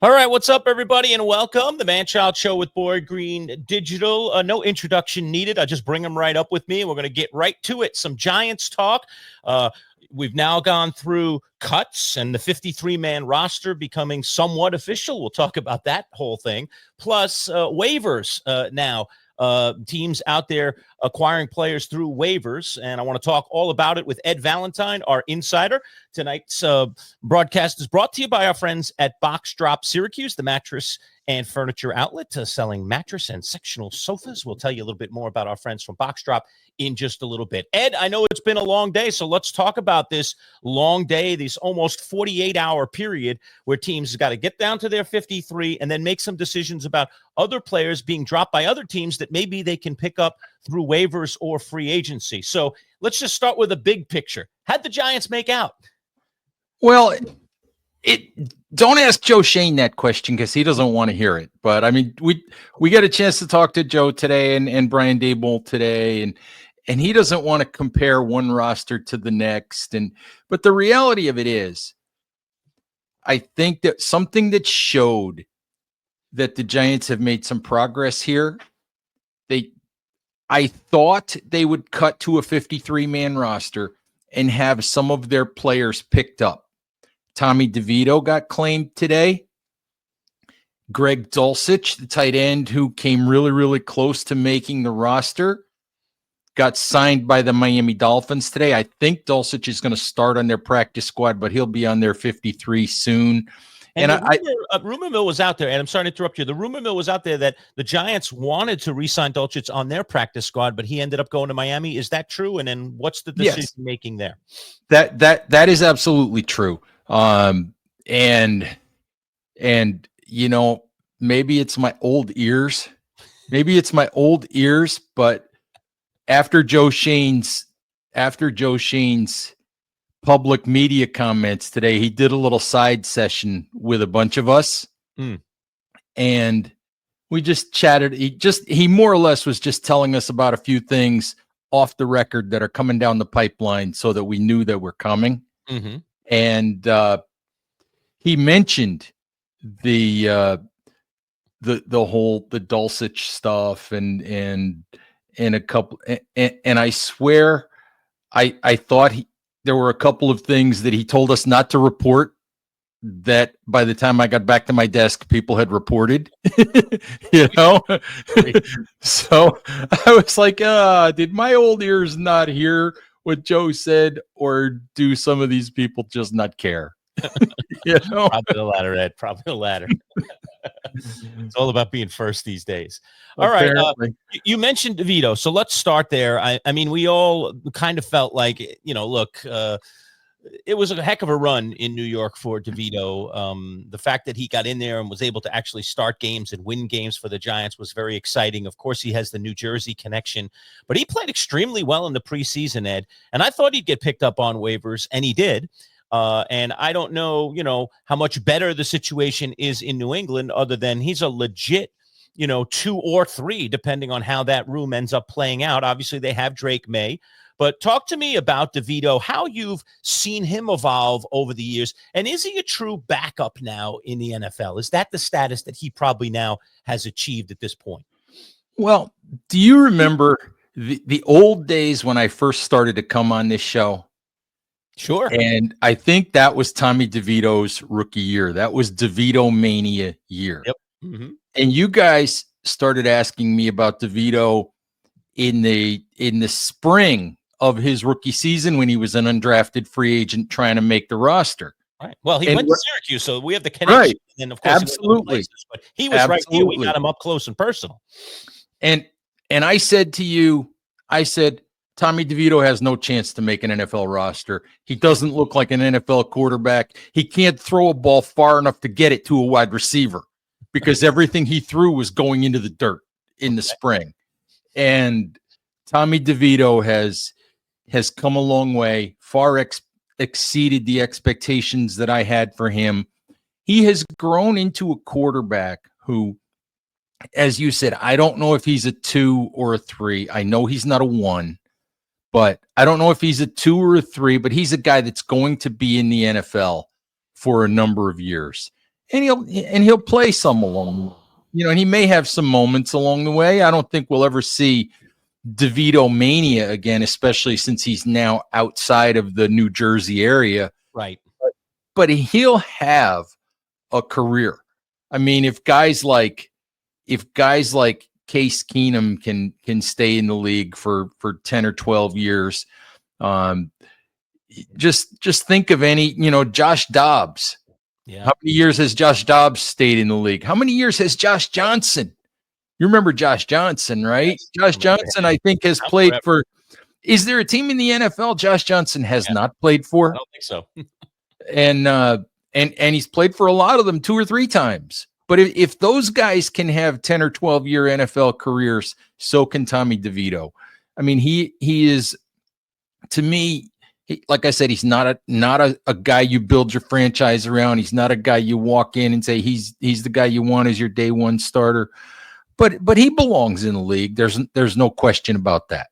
All right, what's up, everybody, and welcome. The Manchild Show with Boyd Green Digital. No introduction needed. I just bring them right up with me, and we're going to get right to it. Some Giants talk. We've now gone through cuts and the 53-man roster becoming somewhat official. We'll talk about that whole thing. Plus, waivers now. Teams out there acquiring players through waivers, and I want to talk all about it with Ed Valentine, our insider. Tonight's broadcast is brought to you by our friends at Box Drop Syracuse, the mattress and furniture outlet, selling mattress and sectional sofas. We'll tell you a little bit more about our friends from Box Drop in just a little bit. Ed, I know it's been a long day, so let's talk about this long day, this almost 48-hour period where teams got to get down to their 53 and then make some decisions about other players being dropped by other teams that maybe they can pick up through waivers or free agency. So let's just start with a big picture. How'd the Giants make out? Well, don't ask Joe Shane that question because he doesn't want to hear it. But I mean, we got a chance to talk to Joe today and Brian Daboll today, and he doesn't want to compare one roster to the next. But the reality of it is, I think that something that showed that the Giants have made some progress here. I thought they would cut to a 53-man roster and have some of their players picked up. Tommy DeVito got claimed today. Greg Dulcich, the tight end who came really, really close to making the roster, got signed by the Miami Dolphins today. I think Dulcich is going to start on their practice squad, but he'll be on their 53 soon. And rumor mill was out there, and I'm sorry to interrupt you. The rumor mill was out there that the Giants wanted to re-sign Dulcich on their practice squad, but he ended up going to Miami. Is that true? And then what's the decision making there? That is absolutely true. And you know, maybe it's my old ears. But after Joe Shane's public media comments today, he did a little side session with a bunch of us. And we just chatted. He more or less was just telling us about a few things off the record that are coming down the pipeline so that we knew that we're coming. Mm-hmm. And he mentioned the Dulcich stuff and a couple and I swear I thought there were a couple of things that he told us not to report that by the time I got back to my desk, people had reported, you know? So I was like, did my old ears not hear what Joe said, or do some of these people just not care? You know? Probably the latter, Ed. Probably the latter. It's all about being first these days. All right. You mentioned DeVito, so let's start there. I mean, we all kind of felt like, you know, look, it was a heck of a run in New York for DeVito. The fact that he got in there and was able to actually start games and win games for the Giants was very exciting. Of course, he has the New Jersey connection, but he played extremely well in the preseason, Ed. And I thought he'd get picked up on waivers, and he did. And I don't know, you know, how much better the situation is in New England, other than he's a legit, you know, 2 or 3, depending on how that room ends up playing out. Obviously, they have Drake May. But talk to me about DeVito, how you've seen him evolve over the years. And is he a true backup now in the NFL? Is that the status that he probably now has achieved at this point? Well, do you remember the old days when I first started to come on this show? Sure. And I think that was Tommy DeVito's rookie year. That was DeVito Mania year. Yep. Mm-hmm. And you guys started asking me about DeVito in the spring of his rookie season when he was an undrafted free agent trying to make the roster. Right. Well, he went to Syracuse, so we have the connection. Right. And of course, absolutely. But he was right here. We got him up close and personal. And I said to you, Tommy DeVito has no chance to make an NFL roster. He doesn't look like an NFL quarterback. He can't throw a ball far enough to get it to a wide receiver because everything he threw was going into the dirt in the spring. And Tommy DeVito has come a long way, far exceeded the expectations that I had for him. He has grown into a quarterback who, as you said, I don't know if he's a 2 or a 3. I know he's not a 1, but I don't know if he's a 2 or a 3, but he's a guy that's going to be in the NFL for a number of years. and he'll play some along, and he may have some moments along the way. I don't think we'll ever see DeVito mania again, especially since he's now outside of the New Jersey area. Right. But he'll have a career. I mean, if guys like Case Keenum can stay in the league for 10 or 12 years, just think of any, Josh Dobbs. Yeah. How many years has Josh Dobbs stayed in the league? How many years has Josh Johnson? You remember Josh Johnson, right? Yes. Josh Johnson, I think, has played for. Is there a team in the NFL Josh Johnson has not played for? I don't think so. And he's played for a lot of them 2 or 3 times. But if those guys can have 10 or 12-year NFL careers, so can Tommy DeVito. I mean, he is, to me, like I said, he's not a guy you build your franchise around. He's not a guy you walk in and say he's the guy you want as your day one starter. But he belongs in the league. There's no question about that.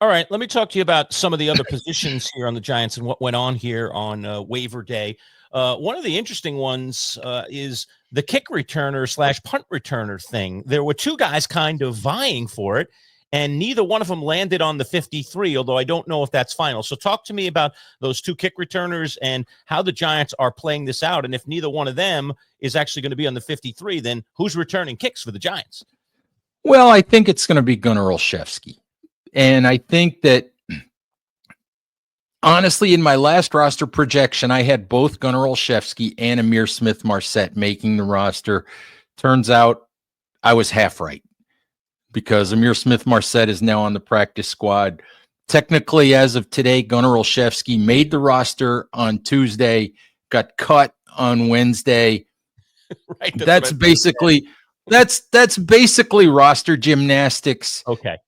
All right, let me talk to you about some of the other positions here on the Giants and what went on here on waiver day. One of the interesting ones is the kick returner / punt returner thing. There were 2 guys kind of vying for it, and neither one of them landed on the 53, although I don't know if that's final. So talk to me about those 2 kick returners and how the Giants are playing this out. And if neither one of them is actually going to be on the 53, then who's returning kicks for the Giants? Well, I think it's going to be Gunnar Olszewski. And I think that, honestly, in my last roster projection, I had both Gunnar Olszewski and Ihmir Smith-Marsette making the roster. Turns out I was half right, because Ihmir Smith-Marsette is now on the practice squad. Technically, as of today, Gunnar Olszewski made the roster on Tuesday, got cut on Wednesday. Right. That's basically roster gymnastics. Okay.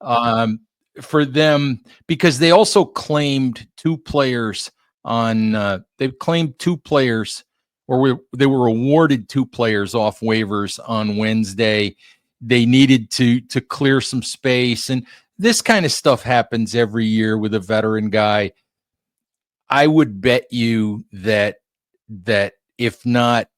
For them, because they also claimed 2 players they claimed 2 players, or they were awarded 2 players off waivers on Wednesday. They needed to clear some space, and this kind of stuff happens every year with a veteran guy. I would bet you that if not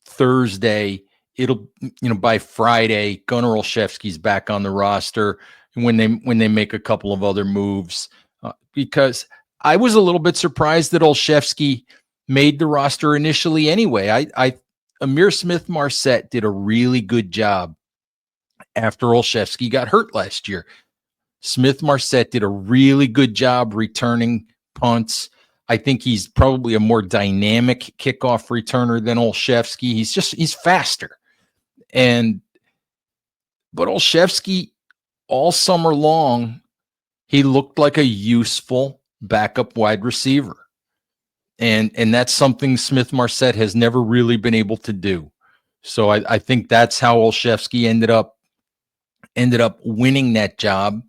Thursday, it'll, by Friday, Gunnar Olszewski's back on the roster when they make a couple of other moves, because I was a little bit surprised that Olszewski made the roster initially anyway. Ihmir Smith-Marsette did a really good job after Olszewski got hurt last year. Smith-Marsette did a really good job returning punts. I think he's probably a more dynamic kickoff returner than Olszewski. He's faster. But Olszewski, all summer long, he looked like a useful backup wide receiver. And that's something Smith-Marsette has never really been able to do. So I think that's how Olszewski ended up winning that job.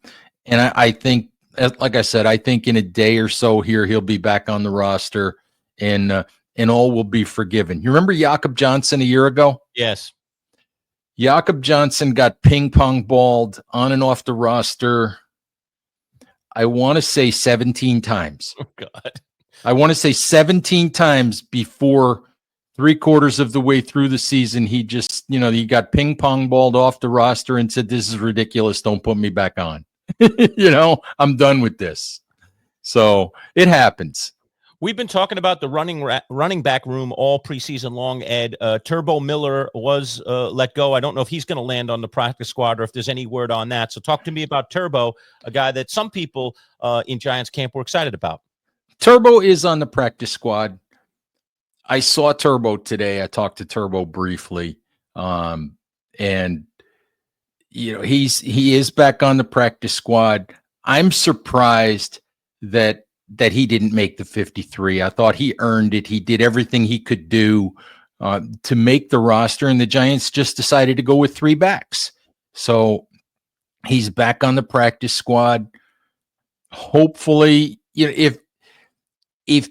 And I think, like I said, I think in a day or so here, he'll be back on the roster, and all will be forgiven. You remember Jakob Johnson a year ago? Yes. Jakob Johnson got ping-pong balled on and off the roster, I want to say 17 times. Oh, God. I want to say 17 times before 3/4 of the way through the season. He just, he got ping-pong balled off the roster and said, "This is ridiculous. Don't put me back on." I'm done with this. So it happens. We've been talking about the running back room all preseason long, Ed. Turbo Miller was let go. I don't know if he's going to land on the practice squad or if there's any word on that. So talk to me about Turbo, a guy that some people in Giants camp were excited about. Turbo is on the practice squad. I saw Turbo today. I talked to Turbo briefly. And he is back on the practice squad. I'm surprised that he didn't make the 53. I thought he earned it. He did everything he could do to make the roster, and the Giants just decided to go with 3 backs. So he's back on the practice squad. Hopefully, if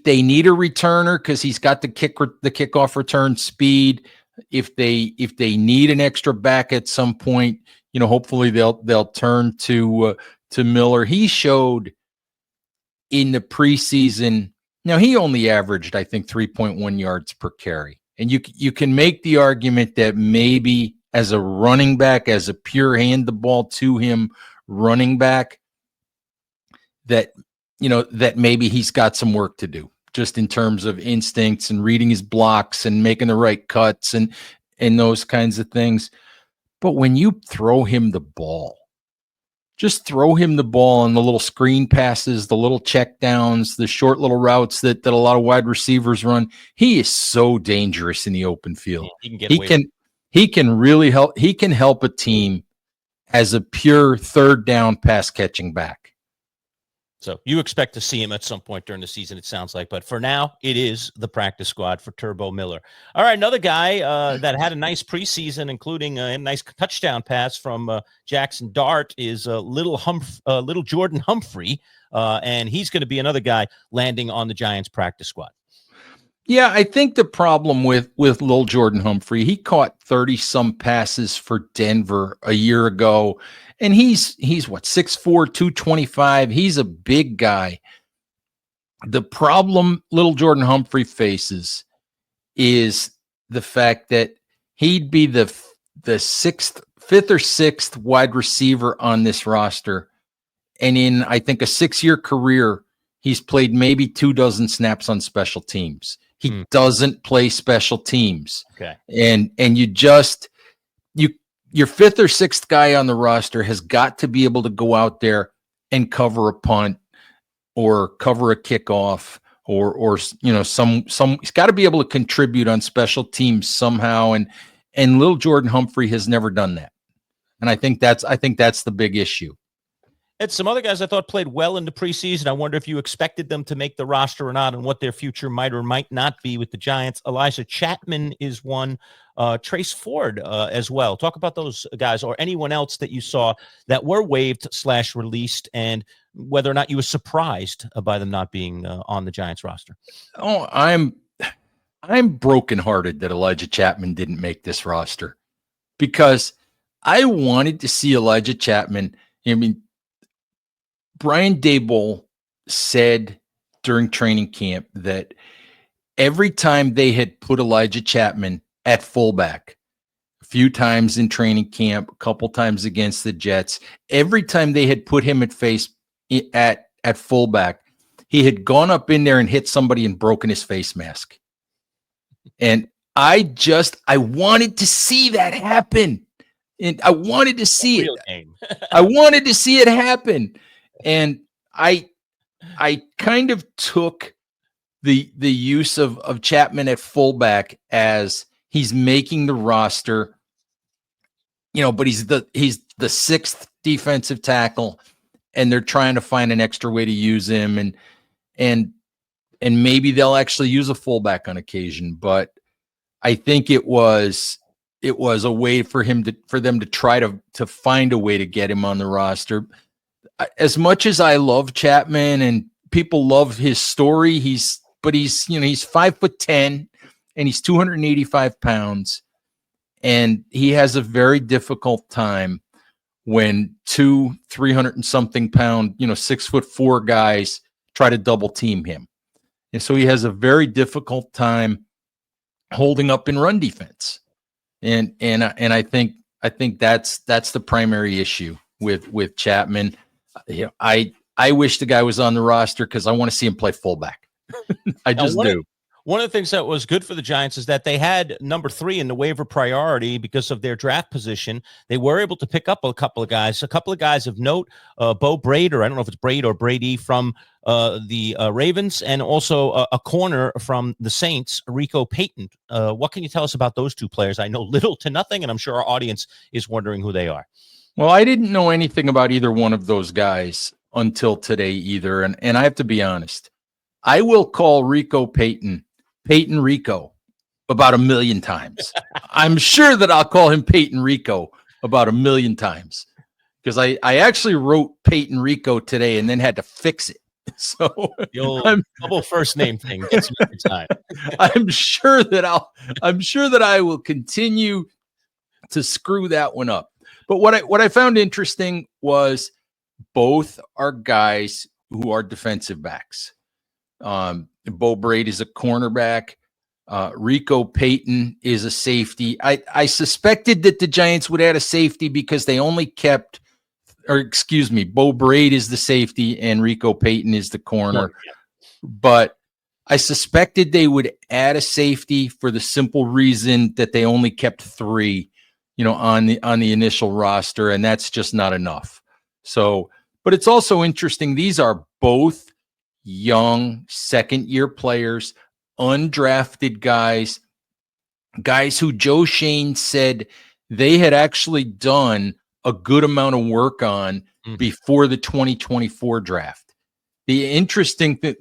they need a returner, because he's got the kickoff return speed, if they need an extra back at some point, hopefully they'll turn to Miller. He showed in the preseason. Now, he only averaged, I think, 3.1 yards per carry. And you can make the argument that maybe as a running back, as a pure hand the ball to him running back, that that maybe he's got some work to do just in terms of instincts and reading his blocks and making the right cuts and those kinds of things. But when you throw him the ball, just throw him the ball on the little screen passes, the little check downs, the short little routes that a lot of wide receivers run. He is so dangerous in the open field. He can really help. He can help a team as a pure third down pass catching back. So you expect to see him at some point during the season, it sounds like. But for now, it is the practice squad for Turbo Miller. All right, another guy that had a nice preseason, including a nice touchdown pass from Jackson Dart, is little Jordan Humphrey, and he's going to be another guy landing on the Giants practice squad. Yeah, I think the problem with Lil Jordan Humphrey, he caught 30-some passes for Denver a year ago, and he's what, 6'4", 225. He's a big guy. The problem Lil Jordan Humphrey faces is the fact that he'd be the fifth or sixth wide receiver on this roster, and in, I think, a 6-year career, he's played maybe 24 snaps on special teams. He doesn't play special teams. Okay. And your fifth or sixth guy on the roster has got to be able to go out there and cover a punt or cover a kickoff or he's got to be able to contribute on special teams somehow. And Lil Jordan Humphrey has never done that. And I think that's the big issue. And some other guys I thought played well in the preseason. I wonder if you expected them to make the roster or not and what their future might or might not be with the Giants. Elijah Chapman is one. Trace Ford as well. Talk about those guys or anyone else that you saw that were waived/released and whether or not you were surprised by them not being on the Giants roster. Oh, I'm brokenhearted that Elijah Chapman didn't make this roster because I wanted to see Elijah Chapman. I mean, Brian Daboll said during training camp that every time they had put Elijah Chapman at fullback, a few times in training camp, a couple times against the Jets, every time they had put him at fullback, he had gone up in there and hit somebody and broken his face mask. And I wanted to see that happen. And I wanted to see it. I wanted to see it happen. And I kind of took the use of Chapman at fullback as he's making the roster, but he's the sixth defensive tackle, and they're trying to find an extra way to use him, and maybe they'll actually use a fullback on occasion. But I think it was a way for them to try to find a way to get him on the roster. As much as I love Chapman and people love his story, he's 5'10" and he's 285 pounds, and he has a very difficult time when 300 and something pound, 6'4" guys try to double team him. And so he has a very difficult time holding up in run defense. And I think that's the primary issue with Chapman. I wish the guy was on the roster because I want to see him play fullback. I just do. One of the things that was good for the Giants is that they had number 3 in the waiver priority because of their draft position. They were able to pick up a couple of guys of note, Bo Brader. I don't know if it's Braid or Brady from the Ravens, and also a corner from the Saints, Rico Payton. What can you tell us about those two players? I know little to nothing, and I'm sure our audience is wondering who they are. Well, I didn't know anything about either one of those guys until today either. And I have to be honest, I will call Rico Payton Rico about 1 million times. I'm sure that I'll call him Peyton Rico about 1 million times because I actually wrote Peyton Rico today and then had to fix it. So the old double first name thing gets me every time. I'm sure that I will continue to screw that one up. But what I found interesting was both are guys who are defensive backs. Bo Braid is a cornerback. Rico Payton is a safety. I suspected that the Giants would add a safety because they only kept, Bo Braid is the safety and Rico Payton is the corner. But I suspected they would add a safety for the simple reason that they only kept 3, on the initial roster, and that's just not enough. So, but it's also interesting. These are both young second-year players, undrafted guys who Joe Shane said they had actually done a good amount of work on before the 2024 draft. The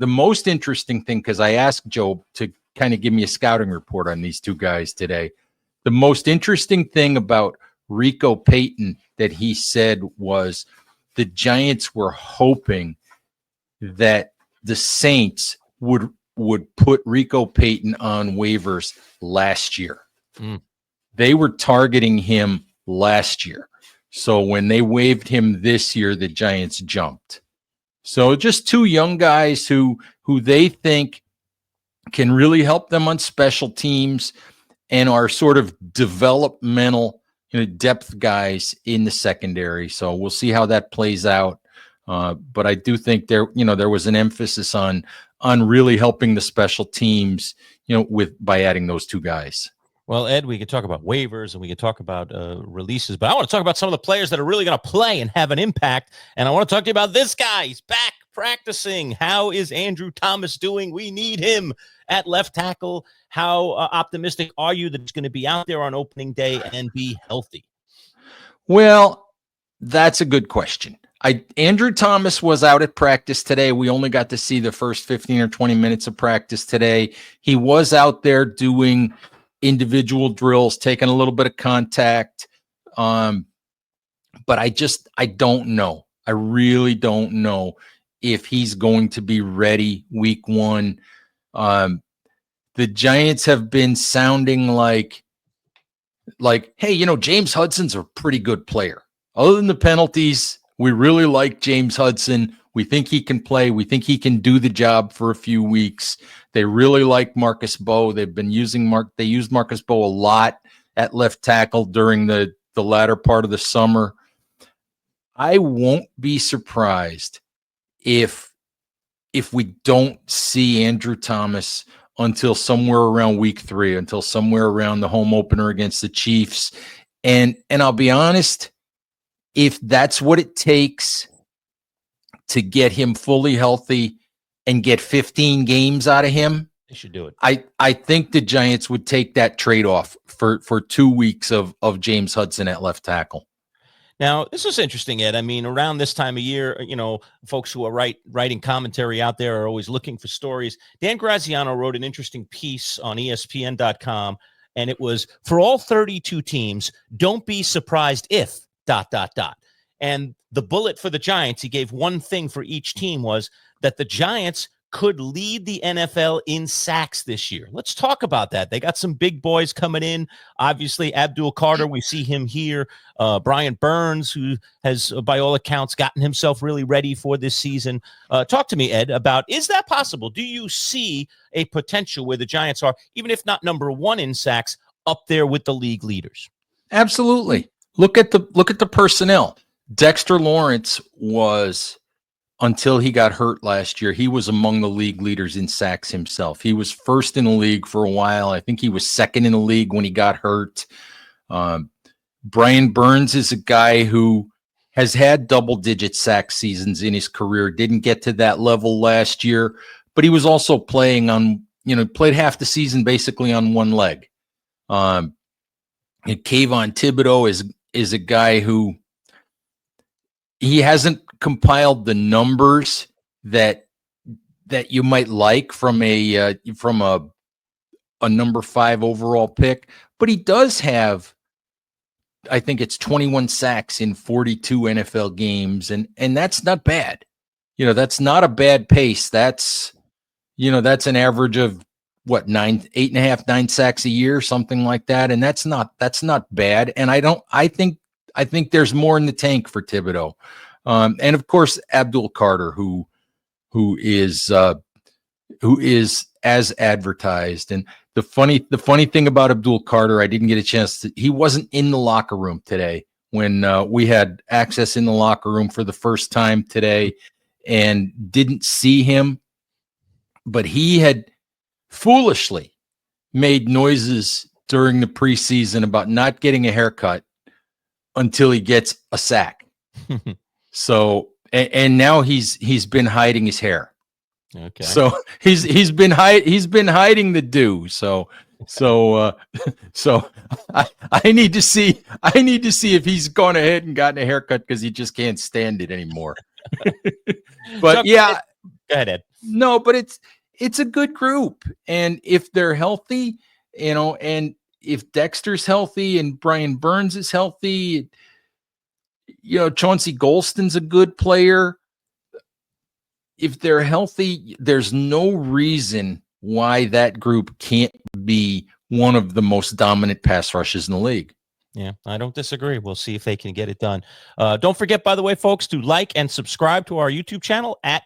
most interesting thing, because I asked Joe to kind of give me a scouting report on these two guys today. The most interesting thing about Rico Payton that he said was the Giants were hoping that the Saints would put Rico Payton on waivers last year. They were targeting him last year. So when they waived him this year, the Giants jumped. So just 2 young guys who they think can really help them on special teams and are sort of developmental, depth guys in the secondary. So we'll see how that plays out. But I do think there was an emphasis on really helping the special teams, by adding those 2 guys. Well, Ed, we could talk about waivers and we could talk about releases, but I want to talk about some of the players that are really going to play and have an impact. And I want to talk to you about this guy. He's back practicing. How is Andrew Thomas doing? We need him at left tackle. How optimistic are you that he's going to be out there on opening day and be healthy? Well, that's a good question. Andrew Thomas was out at practice today. We only got to see the first 15 or 20 minutes of practice today. He was out there doing individual drills, taking a little bit of contact. But I don't know. I really don't know if he's going to be ready week 1. The Giants have been sounding like, hey, James Hudson's a pretty good player. Other than the penalties, we really like James Hudson. We think he can play. We think he can do the job for a few weeks. They really like Marcus Bowe. They've been using they used Marcus Bowe a lot at left tackle during the latter part of the summer. I won't be surprised if we don't see Andrew Thomas until somewhere around week 3, until somewhere around the home opener against the Chiefs. And I'll be honest, if that's what it takes to get him fully healthy and get 15 games out of him, they should do it. I think the Giants would take that trade-off for 2 weeks of James Hudson at left tackle. Now, this is interesting, Ed. I mean, around this time of year, folks who are writing commentary out there are always looking for stories. Dan Graziano wrote an interesting piece on ESPN.com, and it was, for all 32 teams, don't be surprised if ... And the bullet for the Giants, he gave one thing for each team, was that the Giants could lead the NFL in sacks this year. Let's talk about that. They got some big boys coming in. Obviously, Abdul Carter, we see him here. Brian Burns, who has, by all accounts, gotten himself really ready for this season. Talk to me, Ed, about, is that possible? Do you see a potential where the Giants are, even if not number 1 in sacks, up there with the league leaders? Absolutely. Look at the personnel. Dexter Lawrence was, until he got hurt last year, he was among the league leaders in sacks himself. He was first in the league for a while. I think he was second in the league when he got hurt. Brian Burns is a guy who has had double-digit sack seasons in his career. Didn't get to that level last year, but he was also playing on, played half the season basically on one leg. And Kayvon Thibodeau is a guy who he hasn't compiled the numbers that you might like from a number 5 overall pick, but he does have, I think it's 21 sacks in 42 NFL games, and that's not bad. That's not a bad pace. That's an average of what, 9 sacks a year, something like that. And that's not bad. And I think there's more in the tank for Thibodeau. And of course, Abdul Carter, who is as advertised. And the funny thing about Abdul Carter, I didn't get a chance to. He wasn't in the locker room today when we had access in the locker room for the first time today, and didn't see him. But he had foolishly made noises during the preseason about not getting a haircut until he gets a sack. So, and now he's been hiding his hair. Okay. So he's been hiding the dew. So I need to see if he's gone ahead and gotten a haircut because he just can't stand it anymore. But So, yeah, go ahead, Ed. no, but it's a good group, and if they're healthy, and if Dexter's healthy and Brian Burns is healthy, Chauncey Golston's a good player. If they're healthy, there's no reason why that group can't be one of the most dominant pass rushes in the league. Yeah, I don't disagree. We'll see if they can get it done. Don't forget, by the way, folks, to like and subscribe to our YouTube channel at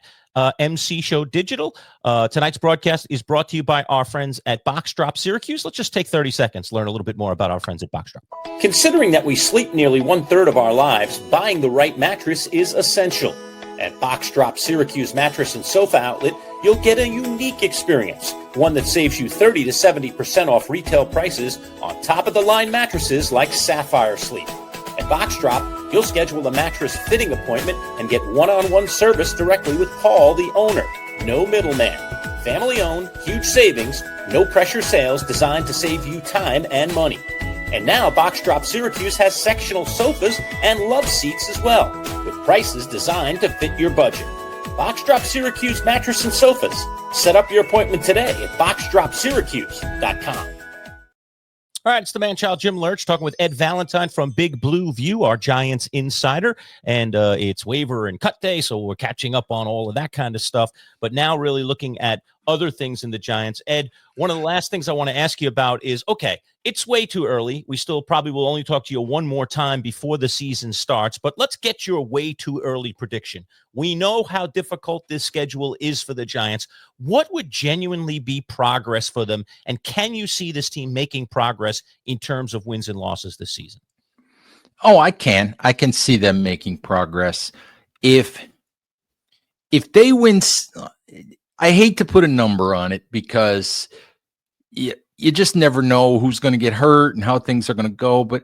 MC Show Digital. Tonight's broadcast is brought to you by our friends at Box Drop Syracuse. Let's just take 30 seconds, learn a little bit more about our friends at Box Drop. Considering that we sleep nearly 1/3 of our lives, buying the right mattress is essential. At Box Drop Syracuse Mattress and Sofa Outlet, you'll get a unique experience, one that saves you 30 to 70% off retail prices on top-of-the-line mattresses like Sapphire Sleep. At Box Drop, you'll schedule a mattress fitting appointment and get one-on-one service directly with Paul, the owner. No middleman. Family-owned, huge savings, no-pressure sales designed to save you time and money. And now Box Drop Syracuse has sectional sofas and love seats as well, with prices designed to fit your budget. Box Drop Syracuse Mattress and Sofas. Set up your appointment today at boxdropsyracuse.com. All right, it's the man-child Jim Lerch talking with Ed Valentine from Big Blue View, our Giants insider. And it's waiver and cut day, so we're catching up on all of that kind of stuff. But now really looking at other things in the Giants. Ed, one of the last things I want to ask you about is, okay, it's way too early. We still probably will only talk to you one more time before the season starts, but let's get your way too early prediction. We know how difficult this schedule is for the Giants. What would genuinely be progress for them? And can you see this team making progress in terms of wins and losses this season? Oh, I can see them making progress. If they win, I hate to put a number on it because you just never know who's going to get hurt and how things are going to go. But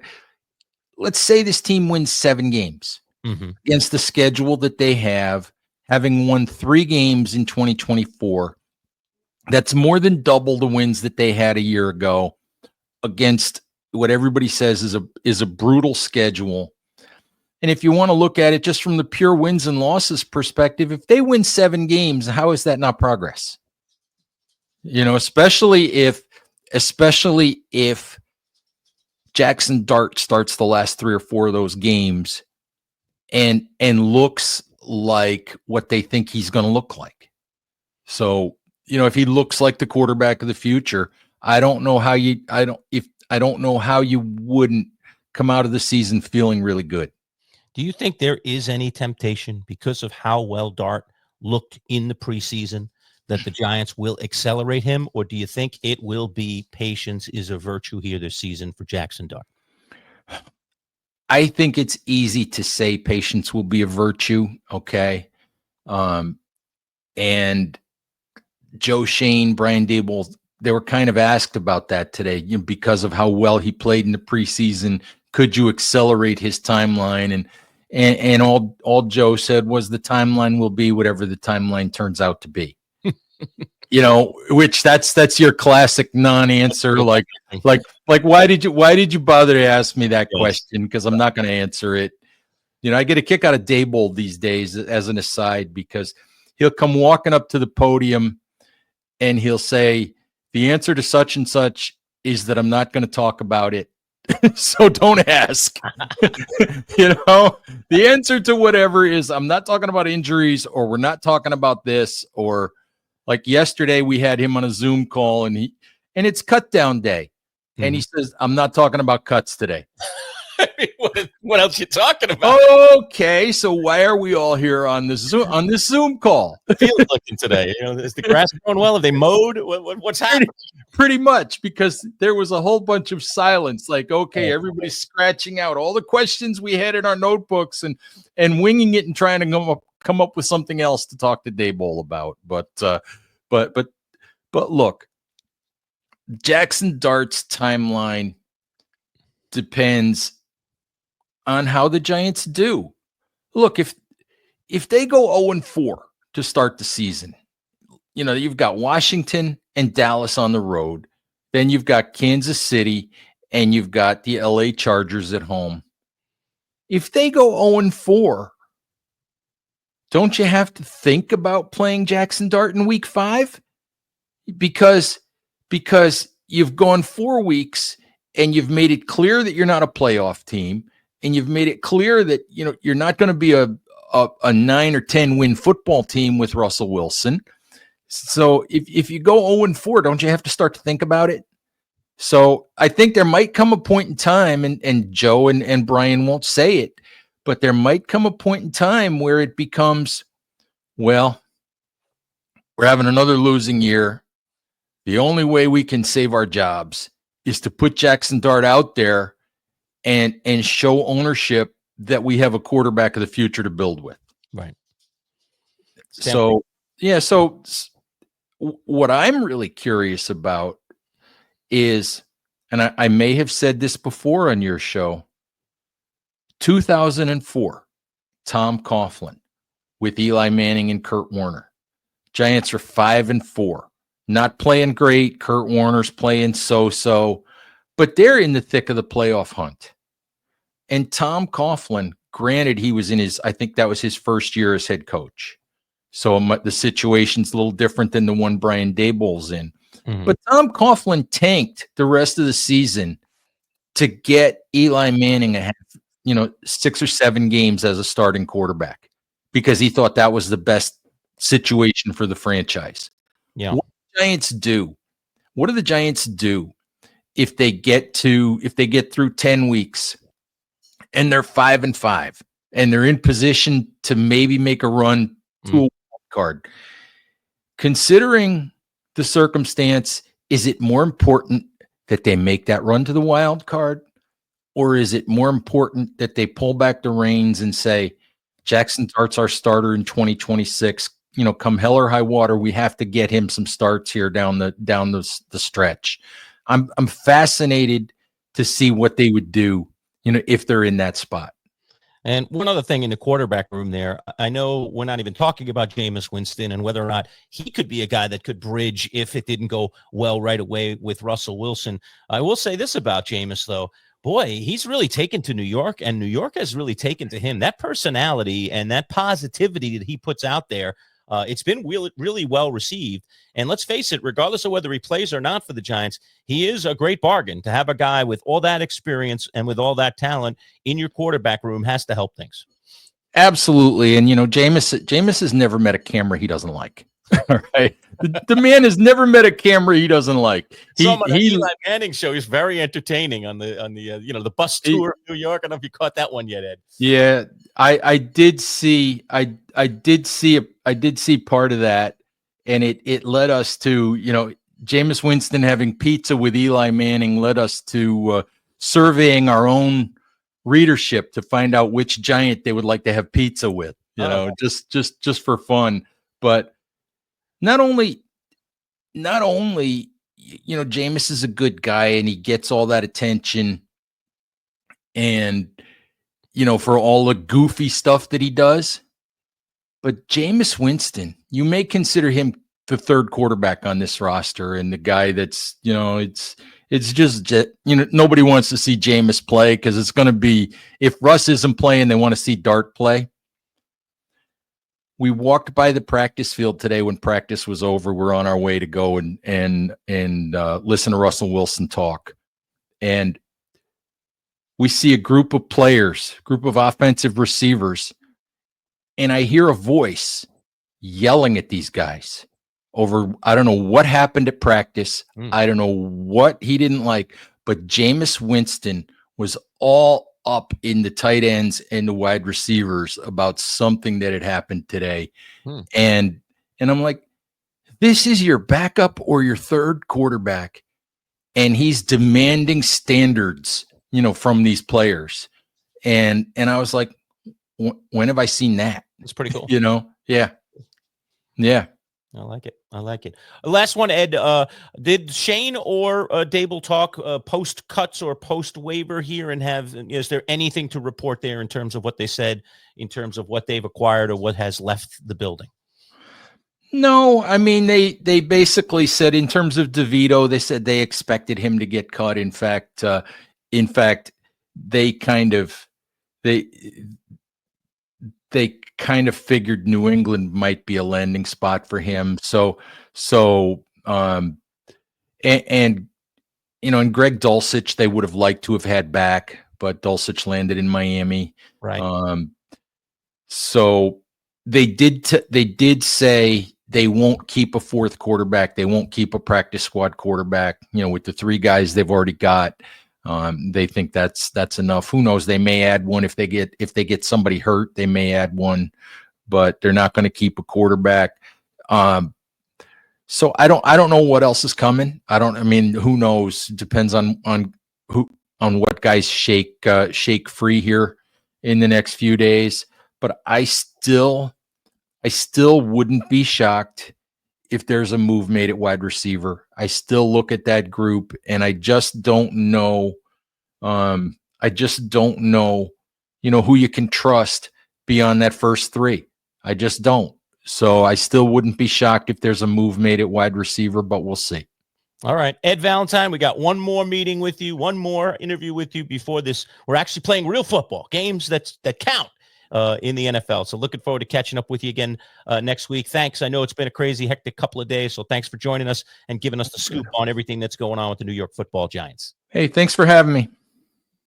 let's say this team wins 7 games against the schedule that they have, having won 3 games in 2024. That's more than double the wins that they had a year ago against what everybody says is a brutal schedule. And if you want to look at it just from the pure wins and losses perspective, if they win 7 games, how is that not progress? Especially if Jackson Dart starts the last 3 or 4 of those games and looks like what they think he's going to look like. So, if he looks like the quarterback of the future, I don't know how you wouldn't come out of the season feeling really good. Do you think there is any temptation because of how well Dart looked in the preseason that the Giants will accelerate him, or do you think it will be patience is a virtue here this season for Jackson Dart? I think it's easy to say patience will be a virtue, okay? And Joe Shane, Brian Daboll, they were kind of asked about that today because of how well he played in the preseason. Could you accelerate his timeline? And all Joe said was the timeline will be whatever the timeline turns out to be. Which that's your classic non-answer. Like why did you bother to ask me that question? Because I'm not going to answer it. I get a kick out of Daboll these days as an aside because he'll come walking up to the podium and he'll say, the answer to such and such is that I'm not going to talk about it. So don't ask. The answer to whatever is I'm not talking about injuries, or we're not talking about this, or like yesterday we had him on a Zoom call and it's cut down day. And he says, I'm not talking about cuts today. I mean, what else you talking about? Okay, so why are we all here on this Zoom call? Field looking today. Is the grass growing well? Have they mowed? What's happening? Pretty much, because there was a whole bunch of silence. Like, okay, everybody's scratching out all the questions we had in our notebooks and winging it and trying to come up with something else to talk to Dayball about. But look, Jackson Dart's timeline depends on how the Giants do. Look, if they go 0-4 to start the season, you've got Washington and Dallas on the road. Then you've got Kansas City and you've got the LA Chargers at home. If they go 0-4, don't you have to think about playing Jackson Dart in week 5? Because you've gone 4 weeks and you've made it clear that you're not a playoff team, and you've made it clear that you're not going to be a 9 or 10 win football team with Russell Wilson. So if you go 0-4, don't you have to start to think about it? So I think there might come a point in time, and Joe and Brian won't say it, but there might come a point in time where it becomes, well, we're having another losing year. The only way we can save our jobs is to put Jackson Dart out there and show ownership that we have a quarterback of the future to build with. Right. So, yeah. So what I'm really curious about is, and I may have said this before on your show, 2004, Tom Coughlin with Eli Manning and Kurt Warner. Giants are 5-4. Not playing great. Kurt Warner's playing so-so, but they're in the thick of the playoff hunt. And Tom Coughlin, granted, he was I think that was his first year as head coach. So the situation's a little different than the one Brian Daboll's in. Mm-hmm. But Tom Coughlin tanked the rest of the season to get Eli Manning 6 or 7 games as a starting quarterback because he thought that was the best situation for the franchise. Yeah. What do the Giants do if they get through 10 weeks and they're 5-5 and they're in position to maybe make a run to a wild card? Considering the circumstance, is it more important that they make that run to the wild card, or is it more important that they pull back the reins and say, Jackson Dart's our starter in 2026? Come hell or high water, we have to get him some starts here down the stretch. I'm fascinated to see what they would do, if they're in that spot. And one other thing in the quarterback room there, I know we're not even talking about Jameis Winston and whether or not he could be a guy that could bridge if it didn't go well right away with Russell Wilson. I will say this about Jameis, though. Boy, he's really taken to New York, and New York has really taken to him. That personality and that positivity that he puts out there, it's been really, really well received. And let's face it, regardless of whether he plays or not for the Giants, he is a great bargain. To have a guy with all that experience and with all that talent in your quarterback room has to help things. Absolutely. And, Jameis has never met a camera he doesn't like. All right. The man has never met a camera he doesn't like. On the Eli Manning show, he's very entertaining on the bus tour of New York. I don't know if you caught that one yet, Ed. Yeah, I did see part of that, and it led us to, Jameis Winston having pizza with Eli Manning led us to surveying our own readership to find out which Giant they would like to have pizza with, just for fun. But not only, Jameis is a good guy and he gets all that attention and, for all the goofy stuff that he does. But Jameis Winston, you may consider him the third quarterback on this roster, and the guy that's, it's just, nobody wants to see Jameis play because it's going to be, if Russ isn't playing, they want to see Dart play. We walked by the practice field today when practice was over. We're on our way to go and listen to Russell Wilson talk. And we see a group of players, group of offensive receivers, and I hear a voice yelling at these guys over, I don't know what happened at practice. I don't know what he didn't like, but Jameis Winston was all up in the tight ends and the wide receivers about something that had happened today. And I'm like, this is your backup or your third quarterback, and he's demanding standards, from these players. And I was like, when have I seen that? It's pretty cool. Yeah. I like it. Last one, Ed. Did Shane or Dable talk post cuts or post waiver here, and is there anything to report there in terms of what they said, in terms of what they've acquired or what has left the building? No, I mean, they basically said, in terms of DeVito, they said they expected him to get cut. In fact, they kind of figured New England might be a landing spot for him. And Greg Dulcich, they would have liked to have had back, but Dulcich landed in Miami. Right. So they did say they won't keep a fourth quarterback. They won't keep a practice squad quarterback. With the three guys they've already got, they think that's enough. Who knows? They may add one if they get somebody hurt. They may add one, but they're not going to keep a quarterback. So I don't know what else is coming. Who knows? Depends on what guys shake free here in the next few days. But I still wouldn't be shocked if there's a move made at wide receiver. I still look at that group and I just don't know. Who you can trust beyond that first three. I just don't. So I still wouldn't be shocked if there's a move made at wide receiver, but we'll see. All right, Ed Valentine, we got one more meeting with you, one more interview with you before this. We're actually playing real football, games that count in the NFL. So looking forward to catching up with you again next week. Thanks. I know it's been a crazy, hectic couple of days, so thanks for joining us and giving us the scoop on everything that's going on with the New York Football Giants. Hey, thanks for having me.